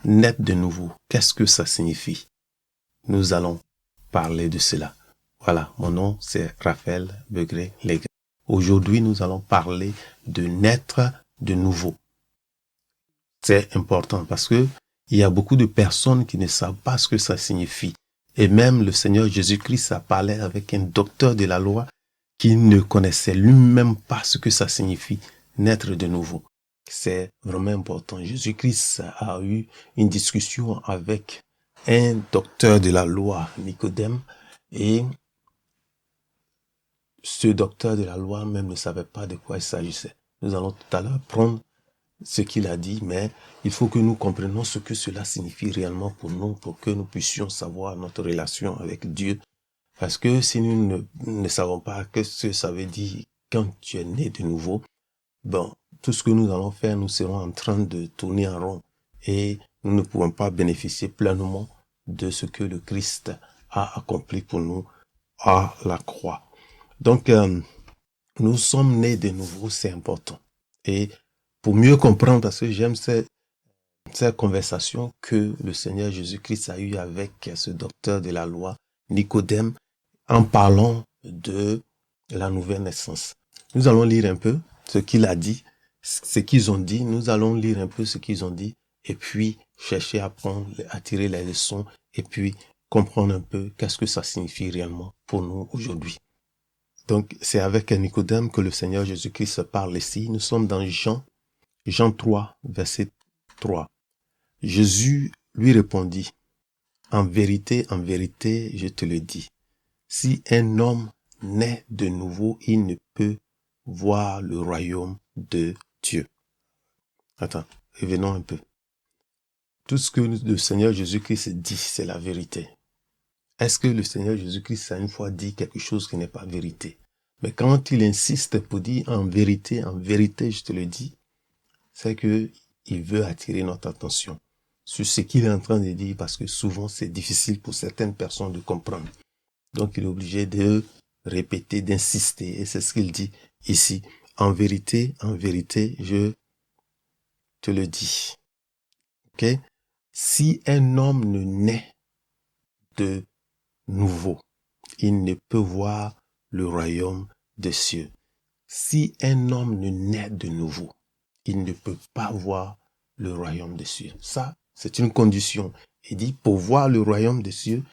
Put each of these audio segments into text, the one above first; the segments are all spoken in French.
naître de nouveau, qu'est-ce que ça signifie? Nous allons parler de cela. Voilà, mon nom c'est Raphaël Begré-Légré. Aujourd'hui, nous allons parler de naître de nouveau. C'est important parce que il y a beaucoup de personnes qui ne savent pas ce que ça signifie. Et même le Seigneur Jésus-Christ a parlé avec un docteur de la loi qui ne connaissait lui-même pas ce que ça signifie, naître de nouveau. C'est vraiment important. Jésus-Christ a eu une discussion avec un docteur de la loi, Nicodème, et ce docteur de la loi même ne savait pas de quoi il s'agissait. Nous allons tout à l'heure prendre ce qu'il a dit, mais il faut que nous comprenions ce que cela signifie réellement pour nous, pour que nous puissions savoir notre relation avec Dieu. Parce que si nous ne savons pas ce que ça veut dire quand tu es né de nouveau, bon, tout ce que nous allons faire, nous serons en train de tourner en rond et nous ne pourrons pas bénéficier pleinement de ce que le Christ a accompli pour nous à la croix. Donc, nous sommes nés de nouveau, c'est important. Et pour mieux comprendre, parce que j'aime cette conversation que le Seigneur Jésus-Christ a eue avec ce docteur de la loi, Nicodème, en parlant de la nouvelle naissance. Nous allons lire un peu ce qu'il a dit, ce qu'ils ont dit. Nous allons lire un peu ce qu'ils ont dit et puis chercher à prendre, à tirer les leçons et puis comprendre un peu qu'est-ce que ça signifie réellement pour nous aujourd'hui. Donc, c'est avec Nicodème que le Seigneur Jésus-Christ parle ici. Nous sommes dans Jean 3, verset 3. Jésus lui répondit, en vérité, je te le dis, si un homme naît de nouveau, il ne peut voir le royaume de Dieu. Attends, revenons un peu. Tout ce que le Seigneur Jésus-Christ dit, c'est la vérité. Est-ce que le Seigneur Jésus-Christ a une fois dit quelque chose qui n'est pas vérité? Mais quand il insiste pour dire en vérité, je te le dis, c'est que il veut attirer notre attention sur ce qu'il est en train de dire parce que souvent c'est difficile pour certaines personnes de comprendre. Donc il est obligé de répéter, d'insister et c'est ce qu'il dit ici. En vérité, je te le dis. Ok? Si un homme ne naît de nouveau, il ne peut voir le royaume des cieux. Si un homme ne naît de nouveau, il ne peut pas voir le royaume des cieux. Ça, c'est une condition. Il dit, pour voir le royaume des cieux,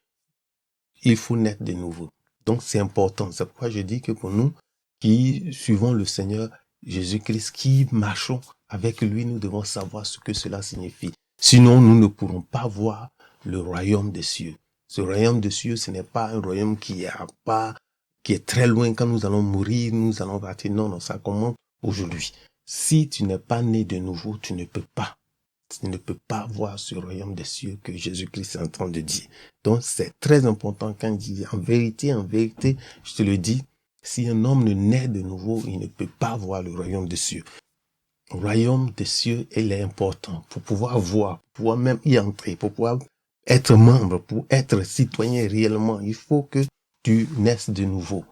il faut naître de nouveau. Donc, c'est important. C'est pourquoi je dis que pour nous, qui suivons le Seigneur Jésus-Christ, qui marchons avec lui, nous devons savoir ce que cela signifie. Sinon, nous ne pourrons pas voir le royaume des cieux. Ce royaume des cieux, ce n'est pas un royaume qui est très loin. Quand nous allons mourir, nous allons partir. Non, ça commence aujourd'hui. Si tu n'es pas né de nouveau, tu ne peux pas voir ce royaume des cieux que Jésus-Christ est en train de dire. Donc, c'est très important quand il dit, en vérité, je te le dis, si un homme ne naît de nouveau, il ne peut pas voir le royaume des cieux. Le royaume des cieux, il est important pour pouvoir voir, pour pouvoir même y entrer, pour pouvoir être membre, pour être citoyen réellement. Il faut que tu naisses de nouveau.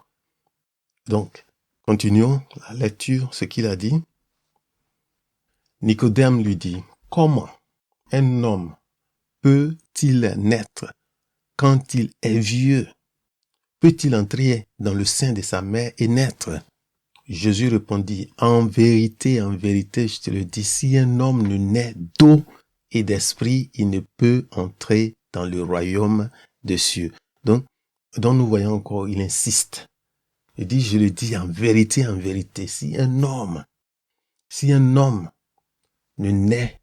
Donc, continuons la lecture, ce qu'il a dit. Nicodème lui dit, comment un homme peut-il naître quand il est vieux? Peut-il entrer dans le sein de sa mère et naître? Jésus répondit, en vérité, je te le dis, si un homme ne naît d'eau et d'esprit, il ne peut entrer dans le royaume des cieux. Donc nous voyons encore, il insiste. Il dit, je le dis en vérité, si un homme ne naît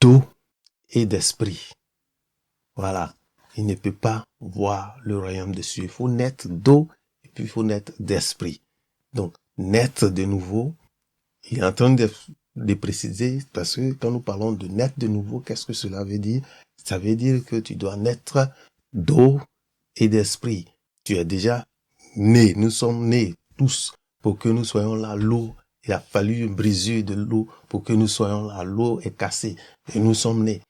d'eau et d'esprit, voilà, il ne peut pas voir le royaume des cieux. Il faut naître d'eau et puis il faut naître d'esprit. Donc, naître de nouveau, il est en train de préciser, parce que quand nous parlons de naître de nouveau, qu'est-ce que cela veut dire? Ça veut dire que tu dois naître d'eau et d'esprit. Tu es déjà né, nous sommes nés tous pour que nous soyons là, l'eau. Il a fallu une brisure de l'eau pour que nous soyons là, l'eau est cassée et nous sommes nés.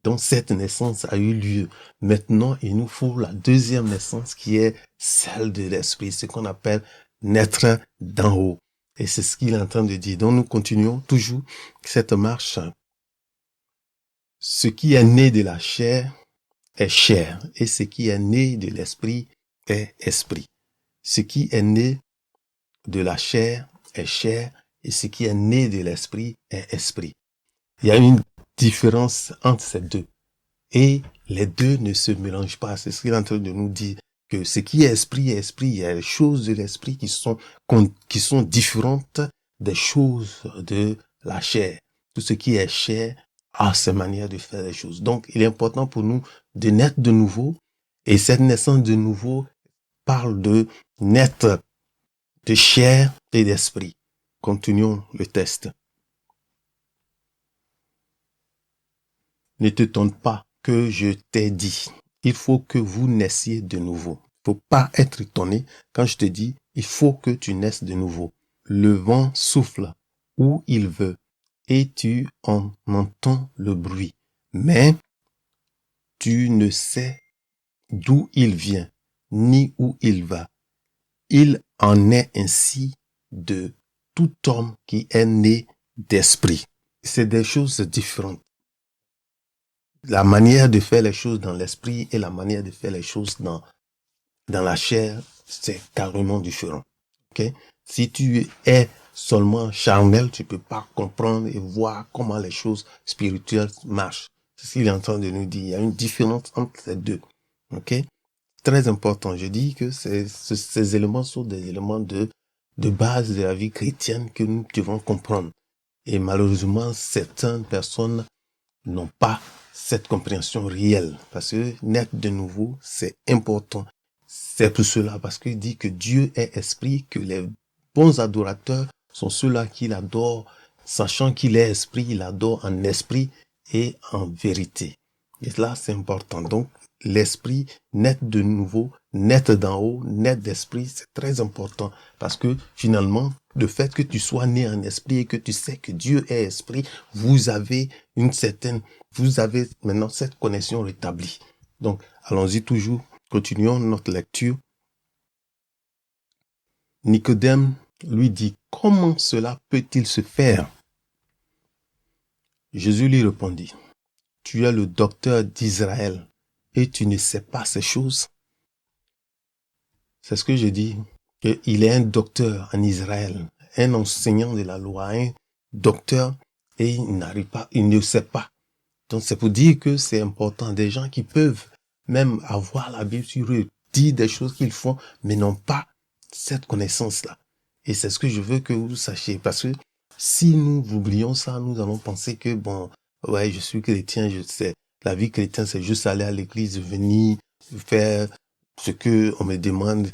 Donc cette naissance a eu lieu. Maintenant, il nous faut la deuxième naissance qui est celle de l'esprit, ce qu'on appelle naître d'en haut. Et c'est ce qu'il est en train de dire. Donc nous continuons toujours cette marche Ce qui est né de la chair est chair, et ce qui est né de l'esprit est esprit. Ce qui est né de la chair est chair, et ce qui est né de l'esprit est esprit. Il y a une différence entre ces deux. Et les deux ne se mélangent pas. C'est ce qu'il est en train de nous dire, que ce qui est esprit est esprit. Il y a les choses de l'esprit qui sont différentes des choses de la chair. Tout ce qui est chair a ses manières de faire les choses. Donc, il est important pour nous de naître de nouveau. Et cette naissance de nouveau parle de naître de chair et d'esprit. Continuons le test. Ne te tente pas que je t'ai dit. Il faut que vous naissiez de nouveau. Il ne faut pas être étonné quand je te dis, il faut que tu naisses de nouveau. Le vent souffle où il veut et tu en entends le bruit. Mais tu ne sais d'où il vient, ni où il va. Il en est ainsi de tout homme qui est né d'esprit. C'est des choses différentes. La manière de faire les choses dans l'esprit et la manière de faire les choses dans la chair, c'est carrément différent. Okay? Si tu es seulement charnel, tu peux pas comprendre et voir comment les choses spirituelles marchent. C'est ce qu'il est en train de nous dire. Il y a une différence entre les deux. Okay? Très important. Je dis que ces éléments sont des éléments de base de la vie chrétienne que nous devons comprendre. Et malheureusement, certaines personnes n'ont pas cette compréhension réelle. Parce que naître de nouveau, c'est important. C'est pour cela, parce qu'il dit que Dieu est esprit, que les bons adorateurs sont ceux-là qui l'adorent, sachant qu'il est esprit, il adore en esprit et en vérité. Et là, c'est important. Donc, l'esprit, naître de nouveau, naître d'en haut, naître d'esprit, c'est très important. Parce que finalement, le fait que tu sois né en esprit et que tu sais que Dieu est esprit, vous avez maintenant cette connexion rétablie. Donc, allons-y toujours, continuons notre lecture. Nicodème lui dit, comment cela peut-il se faire? Jésus lui répondit, tu es le docteur d'Israël et tu ne sais pas ces choses. C'est ce que je dis, qu'il est un docteur en Israël, un enseignant de la loi, un docteur, et il ne sait pas. Donc c'est pour dire que c'est important. Des gens qui peuvent même avoir la Bible sur eux, dire des choses qu'ils font, mais n'ont pas cette connaissance-là. Et c'est ce que je veux que vous sachiez. Parce que si nous oublions ça, nous allons penser que, bon, ouais, je suis chrétien, je sais. La vie chrétienne, c'est juste aller à l'église, venir faire ce que on me demande.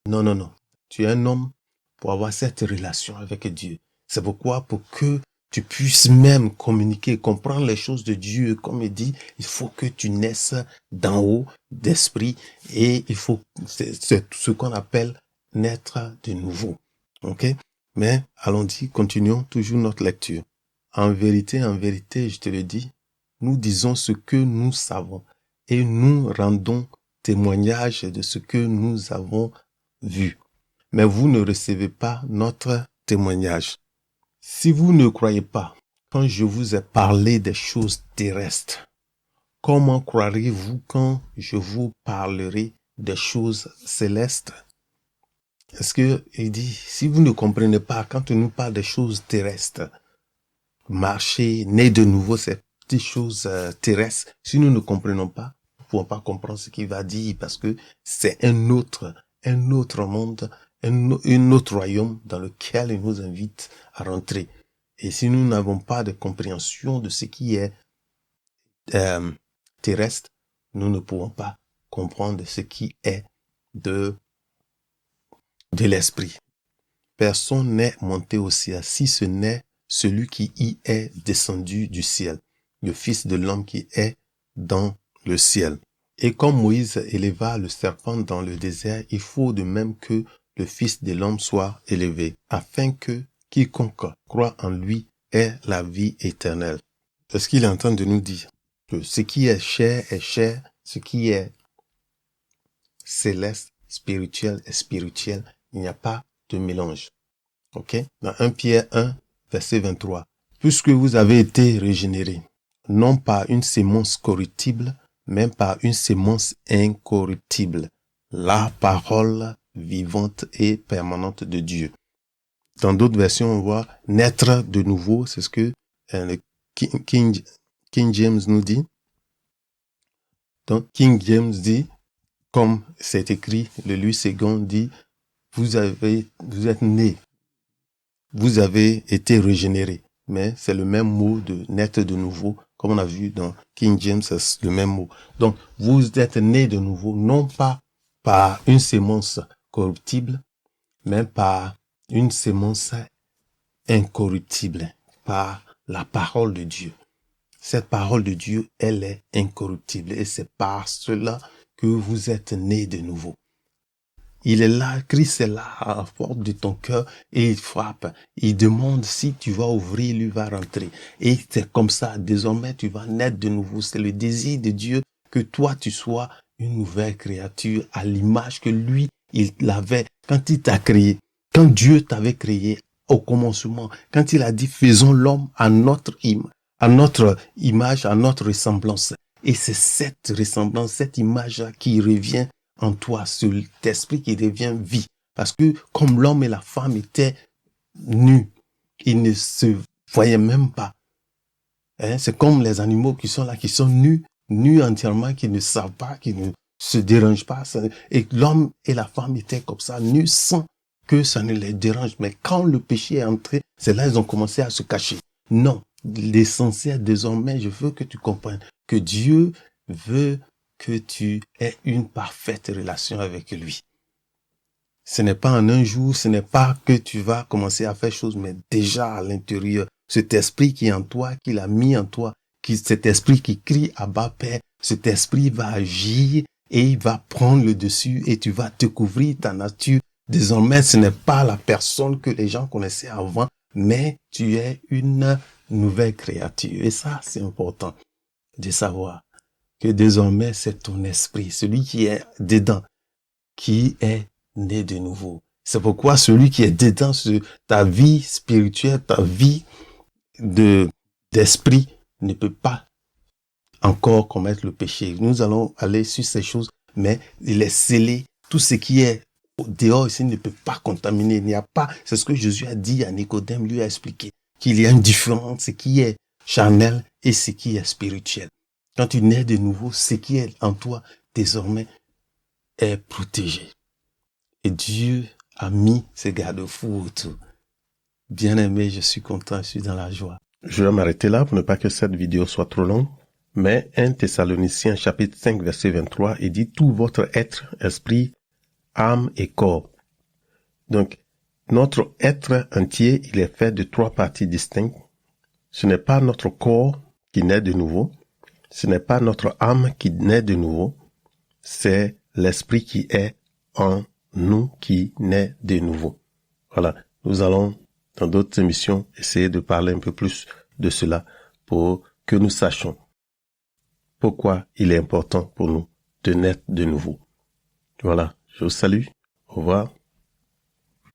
Non, non, non. Tu es un homme pour avoir cette relation avec Dieu. C'est pourquoi, pour que tu puisses même communiquer, comprendre les choses de Dieu, comme il dit, il faut que tu naisses d'en haut, d'esprit, et c'est ce qu'on appelle naître de nouveau. Ok? Mais, allons-y, continuons toujours notre lecture. En vérité, je te le dis, nous disons ce que nous savons, et nous rendons témoignage de ce que nous avons vu. Mais vous ne recevez pas notre témoignage. Si vous ne croyez pas, quand je vous ai parlé des choses terrestres, comment croirez-vous quand je vous parlerai des choses célestes? Est-ce que il dit, si vous ne comprenez pas, quand on nous parle des choses terrestres, marcher, né de nouveau, ces petites choses terrestres, si nous ne comprenons pas, nous ne pouvons pas comprendre ce qu'il va dire parce que c'est un autre monde, un autre royaume dans lequel il nous invite à rentrer. Et si nous n'avons pas de compréhension de ce qui est terrestre, nous ne pouvons pas comprendre ce qui est de l'esprit. Personne n'est monté au ciel si ce n'est celui qui y est descendu du ciel, le Fils de l'homme qui est dans le ciel. Et comme Moïse éleva le serpent dans le désert, il faut de même que le Fils de l'homme soit élevé, afin que quiconque croit en lui ait la vie éternelle. C'est ce qu'il est en train de nous dire. Que ce qui est chair, ce qui est céleste, spirituel est spirituel. Il n'y a pas de mélange. Ok? Dans 1 Pierre 1, verset 23. Puisque vous avez été régénérés, non pas une sémence corruptible, mais par une sémence incorruptible, la parole vivante et permanente de Dieu. Dans d'autres versions, on voit naître de nouveau, c'est ce que le King James nous dit. Donc, King James dit, comme c'est écrit, le Louis II dit, vous êtes nés, vous avez été régénérés. Mais c'est le même mot de naître de nouveau, comme on a vu dans King James, c'est le même mot. Donc, vous êtes nés de nouveau, non pas par une sémence corruptible, mais par une sémence incorruptible, par la parole de Dieu. Cette parole de Dieu, elle est incorruptible et c'est par cela que vous êtes nés de nouveau. Il est là, Christ est là à la porte de ton cœur et il frappe. Il demande si tu vas ouvrir, lui va rentrer. Et c'est comme ça, désormais tu vas naître de nouveau. C'est le désir de Dieu que toi tu sois une nouvelle créature à l'image que lui, il l'avait quand il t'a créé. Quand Dieu t'avait créé au commencement, quand il a dit faisons l'homme à notre image, à notre ressemblance. Et c'est cette ressemblance, cette image-là qui revient en toi, cet esprit qui devient vie. Parce que comme l'homme et la femme étaient nus, ils ne se voyaient même pas. C'est comme les animaux qui sont là, qui sont nus entièrement, qui ne savent pas, qui ne se dérangent pas. Et l'homme et la femme étaient comme ça, nus sans que ça ne les dérange. Mais quand le péché est entré, c'est là qu'ils ont commencé à se cacher. Non, l'essentiel désormais, je veux que tu comprennes que Dieu veut que tu aies une parfaite relation avec lui. Ce n'est pas en un jour, ce n'est pas que tu vas commencer à faire choses, mais déjà à l'intérieur, cet esprit qui est en toi, qu'il a mis en toi, cet esprit qui crie Abba Père, cet esprit va agir et il va prendre le dessus et tu vas découvrir ta nature. Désormais, ce n'est pas la personne que les gens connaissaient avant, mais tu es une nouvelle créature. Et ça, c'est important de savoir que désormais, c'est ton esprit, celui qui est dedans, qui est né de nouveau. C'est pourquoi celui qui est dedans, ta vie spirituelle, ta vie d'esprit ne peut pas encore commettre le péché. Nous allons aller sur ces choses, mais il est scellé. Tout ce qui est dehors ici ne peut pas contaminer. Il n'y a pas, c'est ce que Jésus a dit à Nicodème, lui a expliqué, qu'il y a une différence, ce qui est charnel et ce qui est spirituel. Quand tu nais de nouveau, ce qui est en toi, désormais, est protégé. Et Dieu a mis ses garde-fous autour. Bien-aimé, je suis content, je suis dans la joie. Je vais m'arrêter là pour ne pas que cette vidéo soit trop longue. Mais 1 Thessaloniciens chapitre 5 verset 23, il dit tout votre être, esprit, âme et corps. Donc, notre être entier, il est fait de 3 parties distinctes. Ce n'est pas notre corps qui naît de nouveau. Ce n'est pas notre âme qui naît de nouveau. C'est l'esprit qui est en nous qui naît de nouveau. Voilà. Nous allons, dans d'autres émissions, essayer de parler un peu plus de cela pour que nous sachions pourquoi il est important pour nous de naître de nouveau. Voilà. Je vous salue. Au revoir.